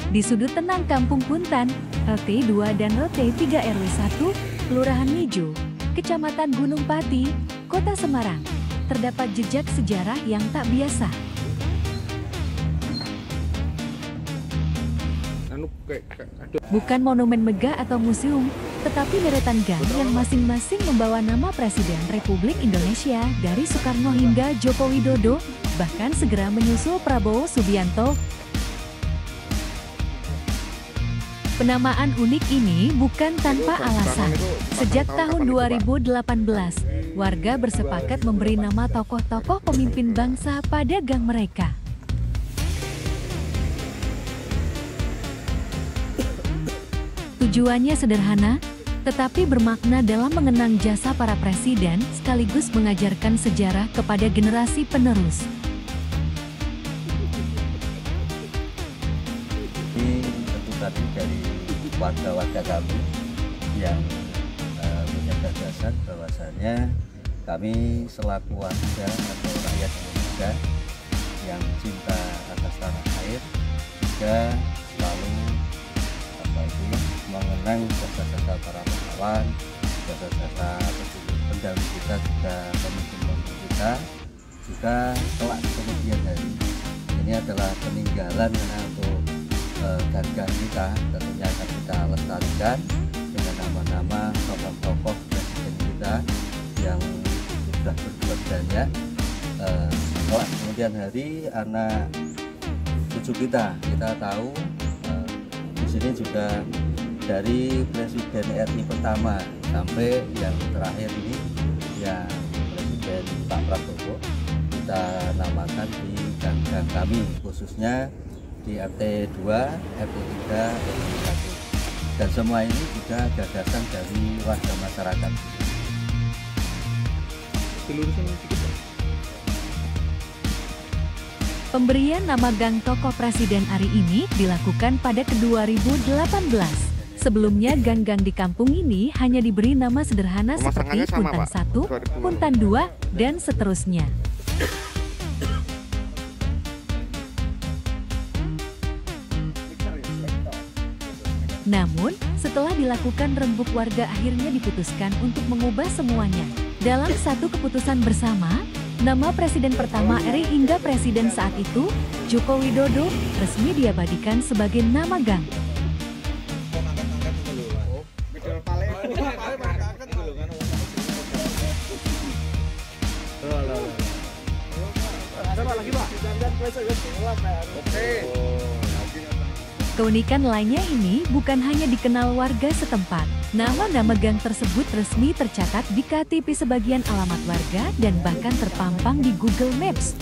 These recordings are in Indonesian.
di sudut tenang Kampung Puntan, RT 2 dan RT 3 RW 1, Kelurahan Mijo, Kecamatan Gunung Pati, Kota Semarang, terdapat jejak sejarah yang tak biasa. Bukan monumen megah atau museum, tetapi deretan gang yang masing-masing membawa nama Presiden Republik Indonesia dari Soekarno hingga Joko Widodo, bahkan segera menyusul Prabowo Subianto. Penamaan unik ini bukan tanpa alasan. Sejak tahun 2018, warga bersepakat memberi nama tokoh-tokoh pemimpin bangsa pada gang mereka. Tujuannya sederhana, tetapi bermakna dalam mengenang jasa para presiden sekaligus mengajarkan sejarah kepada generasi penerus. Ini tentu tadi dari warga-warga kami yang punya gagasan bahwasannya kami selaku warga atau rakyat Indonesia yang cinta atas tanah air juga selalu mengenang jasa-jasa para pahlawan, jasa-jasa pendahulu kita, juga pemimpin kita, juga kelak kemudian hari. Ini adalah peninggalan untuk gang-gang kita, tentunya akan kita lestarikan dengan nama-nama tokoh-tokoh presiden kita yang sudah berbuat banyak. Kelak kemudian hari anak cucu kita tahu di sini juga dari Presiden RI pertama sampai yang terakhir ini yang Presiden Pak Prabowo kita namakan di gang-gang kami, khususnya di RT 2, RT 3, RT 1. Dan semua ini juga gagasan dari warga masyarakat. Pemberian nama gang tokoh Presiden RI ini dilakukan pada ke-2018. Sebelumnya gang-gang di kampung ini hanya diberi nama sederhana seperti Puntan 1, Puntan 2, dan seterusnya. Namun, setelah dilakukan rembuk warga akhirnya diputuskan untuk mengubah semuanya. Dalam satu keputusan bersama, nama Presiden pertama RI hingga Presiden saat itu, Joko Widodo, resmi diabadikan sebagai nama gang. Keunikan lainnya ini bukan hanya dikenal warga setempat. Nama-nama gang tersebut resmi tercatat di KTP sebagian alamat warga dan bahkan terpampang di Google Maps.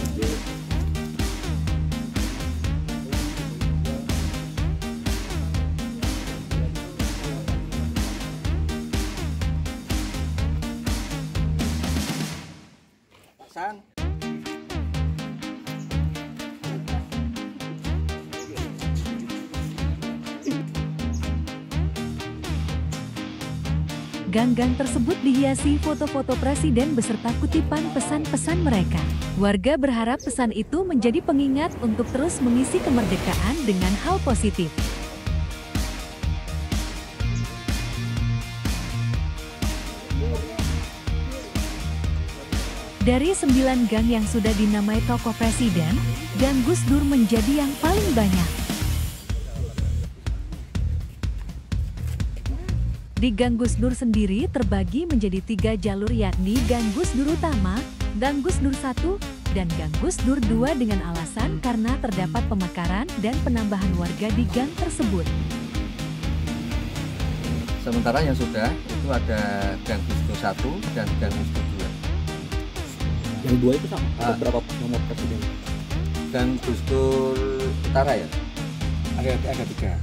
Gang-gang tersebut dihiasi foto-foto presiden beserta kutipan pesan-pesan mereka. Warga berharap pesan itu menjadi pengingat untuk terus mengisi kemerdekaan dengan hal positif. Dari 9 gang yang sudah dinamai tokoh presiden, Gang Gus Dur menjadi yang paling banyak. Di Gang Gus Dur sendiri terbagi menjadi 3 jalur, yakni Gang Gus Dur Utama, Gang Gus Dur 1, dan Gang Gus Dur 2 dengan alasan karena terdapat pemekaran dan penambahan warga di gang tersebut. Sementara yang sudah itu ada Gang Gus Dur 1 dan Gang Gus Dur 2. Yang 2 itu sama? Berapa nomor presiden? Gang Gus Dur Utara ya? Ada 3.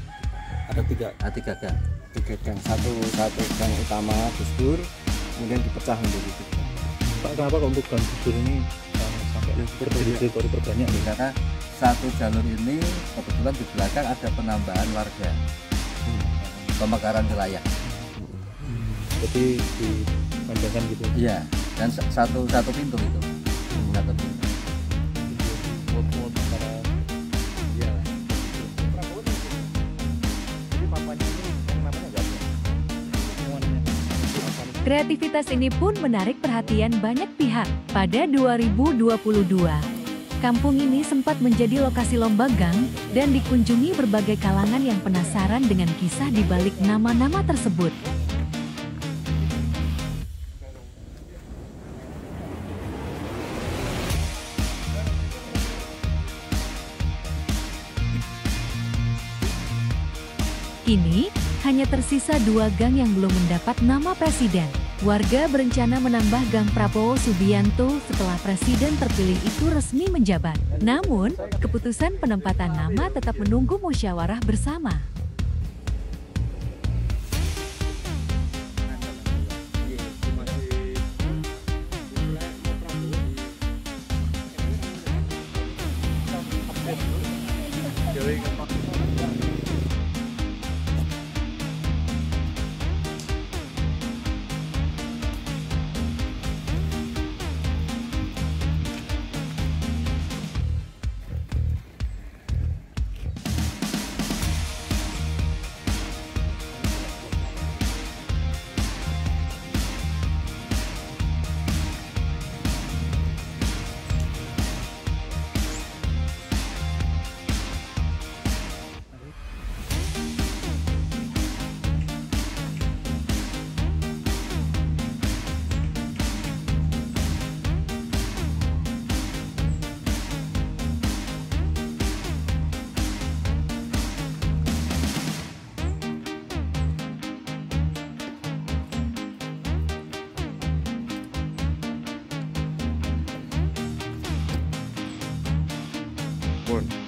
Ada 3. Ada 3 gang. 3 gang, satu gang utama Gus Dur, kemudian dipecah menjadi 3. Pak, kenapa kok untuk Gang Gus Dur ini sampai berbanyak? Karena satu jalur ini kebetulan di belakang ada penambahan warga, pemekaran wilayah. Jadi dipanjangkan gitu? Iya, dan satu pintu itu. Satu pintu. Kreativitas ini pun menarik perhatian banyak pihak. Pada 2022, kampung ini sempat menjadi lokasi lomba gang dan dikunjungi berbagai kalangan yang penasaran dengan kisah di balik nama-nama tersebut. Kini, hanya tersisa 2 gang yang belum mendapat nama presiden. Warga berencana menambah gang Prabowo Subianto setelah presiden terpilih itu resmi menjabat. Namun, keputusan penempatan nama tetap menunggu musyawarah bersama. Pun.